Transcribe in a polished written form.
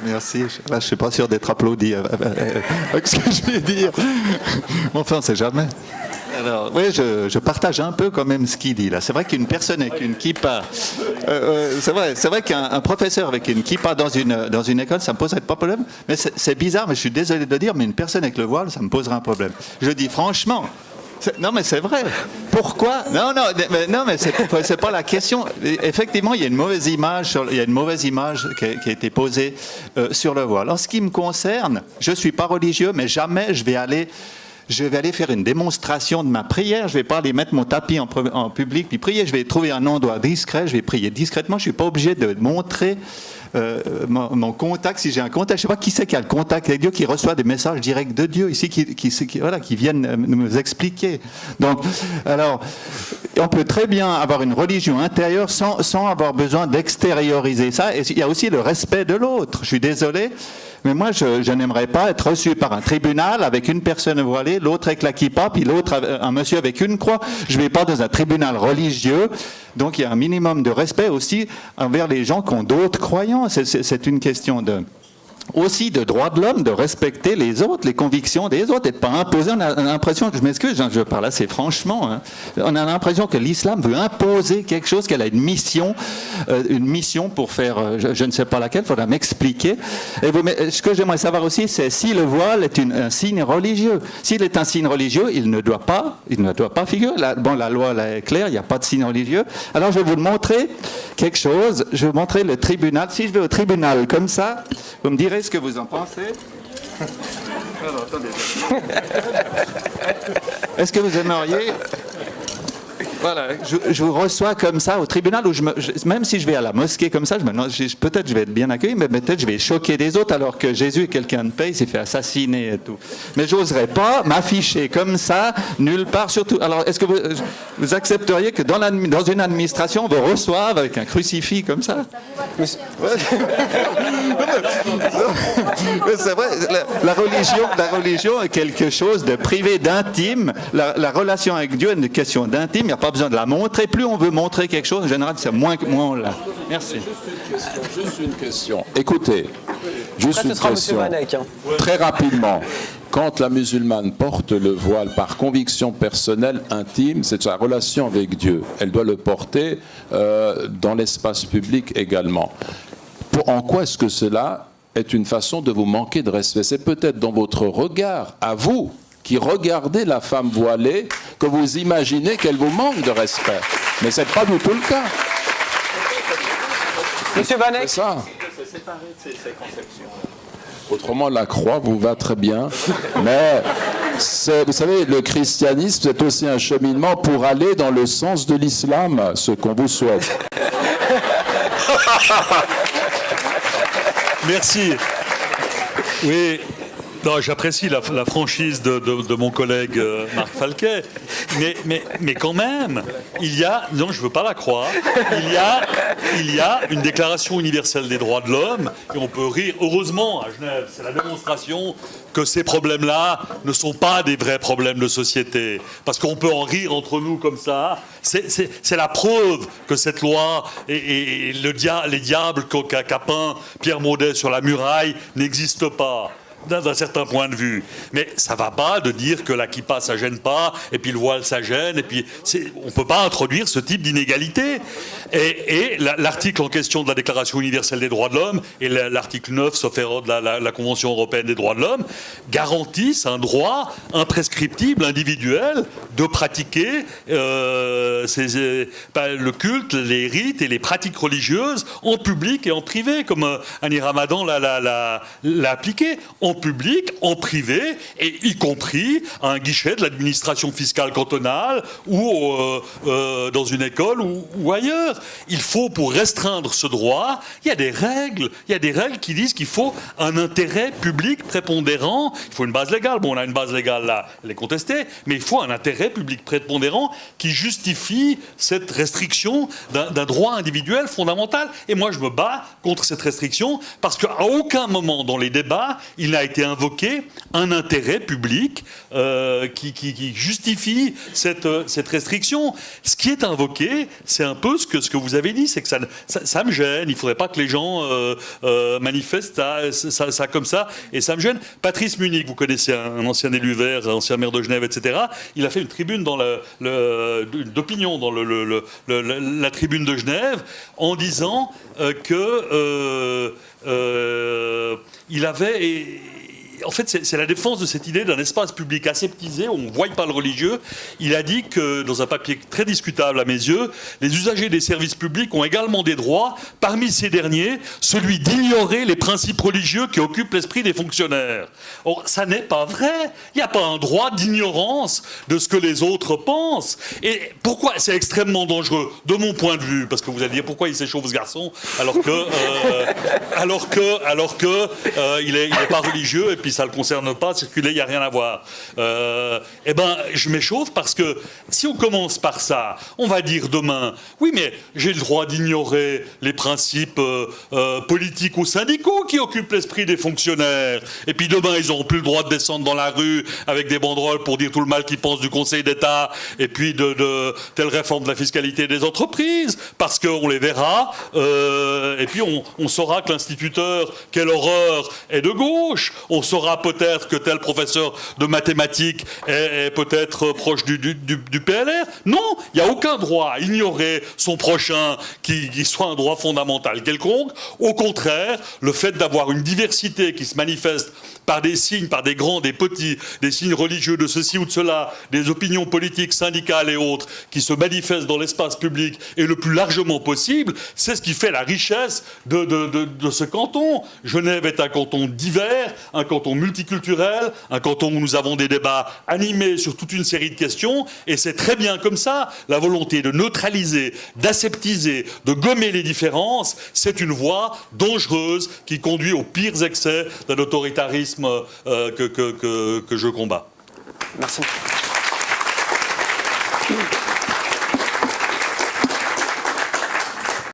Merci. Là, je ne suis pas sûr d'être applaudi avec ce que je vais dire. Enfin, on ne sait jamais. Alors, oui, je partage un peu quand même ce qu'il dit là. C'est vrai qu'une personne avec une kippa, c'est vrai qu'un professeur avec une kippa dans une école, ça me poserait pas de problème. Mais c'est bizarre, mais je suis désolé de le dire, mais une personne avec le voile, ça me poserait un problème. Je dis franchement. Non, mais c'est vrai. Pourquoi ? Non, mais c'est pas la question. Effectivement, il y a une mauvaise image qui a été posée sur le voile. En ce qui me concerne, je suis pas religieux, mais jamais je vais aller faire une démonstration de ma prière. Je vais pas aller mettre mon tapis en public puis prier. Je vais trouver un endroit discret. Je vais prier discrètement. Je suis pas obligé de montrer mon contact. Si j'ai un contact, je sais pas qui c'est qui a le contact avec Dieu, qui reçoit des messages directs de Dieu ici, qui viennent nous expliquer. Donc, alors, on peut très bien avoir une religion intérieure sans avoir besoin d'extérioriser ça. Et il y a aussi le respect de l'autre. Je suis désolé. Mais moi, je n'aimerais pas être reçu par un tribunal avec une personne voilée, l'autre avec la kippa, puis l'autre, un monsieur avec une croix. Je ne vais pas dans un tribunal religieux. Donc, il y a un minimum de respect aussi envers les gens qui ont d'autres croyances. C'est une question aussi de droit de l'homme, de respecter les autres, les convictions des autres, et de ne pas imposer. On a l'impression, je m'excuse, je parle assez franchement, hein, on a l'impression que l'islam veut imposer quelque chose, qu'elle a une mission pour faire, je ne sais pas laquelle, il faudra m'expliquer. Et ce que j'aimerais savoir aussi, c'est si le voile est un signe religieux. S'il est un signe religieux, il ne doit pas figurer. La loi là, est claire, il n'y a pas de signe religieux. Alors je vais vous montrer quelque chose, je vais vous montrer le tribunal. Si je vais au tribunal comme ça, vous me direz ce que vous en pensez. Alors, attendez. Est-ce que vous aimeriez... Voilà, je vous reçois comme ça au tribunal, où même si je vais à la mosquée comme ça, peut-être je vais être bien accueilli, mais peut-être je vais choquer des autres, alors que Jésus est quelqu'un de paix, il s'est fait assassiner et tout. Mais j'oserais pas m'afficher comme ça, nulle part, surtout. Alors, est-ce que vous accepteriez que dans une administration, on vous reçoive avec un crucifix comme ça ? Mais c'est vrai, la religion est quelque chose de privé, d'intime. La relation avec Dieu est une question d'intime, il n'y a pas besoin de la montrer. Plus on veut montrer quelque chose, en général, c'est moins on l'a. Merci. Juste une question. Écoutez, juste une question. Très rapidement. Quand la musulmane porte le voile par conviction personnelle, intime, c'est sa relation avec Dieu. Elle doit le porter dans l'espace public également. En quoi est-ce que cela est une façon de vous manquer de respect ? C'est peut-être dans votre regard, à vous, qui regardez la femme voilée, que vous imaginez qu'elle vous manque de respect. Mais ce n'est pas du tout le cas. Monsieur Vanek. C'est ça. C'est séparé de ces conceptions. Autrement, la croix vous va très bien. Mais, vous savez, le christianisme, c'est aussi un cheminement pour aller dans le sens de l'islam, ce qu'on vous souhaite. Merci. Oui. Non, j'apprécie la franchise de mon collègue Marc Falquet, mais quand même, non, je veux pas la croire, il y a une déclaration universelle des droits de l'homme, et on peut rire, heureusement, à Genève, c'est la démonstration que ces problèmes-là ne sont pas des vrais problèmes de société, parce qu'on peut en rire entre nous comme ça, c'est la preuve que cette loi et les diables qu'a peint Pierre Maudet sur la muraille n'existent pas. D'un certain point de vue. Mais ça ne va pas de dire que la kippa, ça ne gêne pas, et puis le voile, ça gêne, et puis on ne peut pas introduire ce type d'inégalité. Et l'article en question de la Déclaration universelle des droits de l'homme, et l'article 9, sauf erreur de la Convention européenne des droits de l'homme, garantissent un droit imprescriptible, individuel, de pratiquer le culte, les rites et les pratiques religieuses en public et en privé, comme Annie Ramadan l'a appliqué. En public, en privé, et y compris à un guichet de l'administration fiscale cantonale ou dans une école ou ailleurs. Il faut, pour restreindre ce droit, il y a des règles qui disent qu'il faut un intérêt public prépondérant. Il faut une base légale. Bon, on a une base légale là, elle est contestée, mais il faut un intérêt public prépondérant qui justifie cette restriction d'un droit individuel fondamental. Et moi, je me bats contre cette restriction parce qu'à aucun moment dans les débats, il n'a été invoqué un intérêt public qui justifie cette restriction. Ce qui est invoqué, c'est un peu ce que vous avez dit, c'est que ça me gêne, il ne faudrait pas que les gens manifestent ça comme ça, et ça me gêne. Patrice Munich, vous connaissez un ancien élu vert, ancien maire de Genève, etc., il a fait une tribune d'opinion dans la tribune de Genève en disant il avait... En fait, c'est la défense de cette idée d'un espace public aseptisé où on ne voit pas le religieux. Il a dit que, dans un papier très discutable à mes yeux, les usagers des services publics ont également des droits, parmi ces derniers, celui d'ignorer les principes religieux qui occupent l'esprit des fonctionnaires. Or, ça n'est pas vrai. Il n'y a pas un droit d'ignorance de ce que les autres pensent. Et pourquoi c'est extrêmement dangereux, de mon point de vue, parce que vous allez dire pourquoi il s'échauffe ce garçon, alors que il est pas religieux et puis ça ne le concerne pas, circuler, il n'y a rien à voir. Eh ben, je m'échauffe parce que si on commence par ça, on va dire demain, oui, mais j'ai le droit d'ignorer les principes politiques ou syndicaux qui occupent l'esprit des fonctionnaires. Et puis demain, ils n'auront plus le droit de descendre dans la rue avec des banderoles pour dire tout le mal qu'ils pensent du Conseil d'État et puis de telle réforme de la fiscalité des entreprises, parce qu'on les verra, et puis on saura que l'instituteur, quelle horreur, est de gauche. On saura peut-être que tel professeur de mathématiques est peut-être proche du PLR. Non, il n'y a aucun droit à ignorer son prochain qui soit un droit fondamental quelconque. Au contraire, le fait d'avoir une diversité qui se manifeste par des signes, par des grands, des petits, des signes religieux de ceci ou de cela, des opinions politiques, syndicales et autres qui se manifestent dans l'espace public et le plus largement possible, c'est ce qui fait la richesse de ce canton. Genève est un canton divers, un canton multiculturel, un canton où nous avons des débats animés sur toute une série de questions, et c'est très bien comme ça. La volonté de neutraliser, d'aseptiser, de gommer les différences, c'est une voie dangereuse qui conduit aux pires excès d'un autoritarisme que je combats. Merci.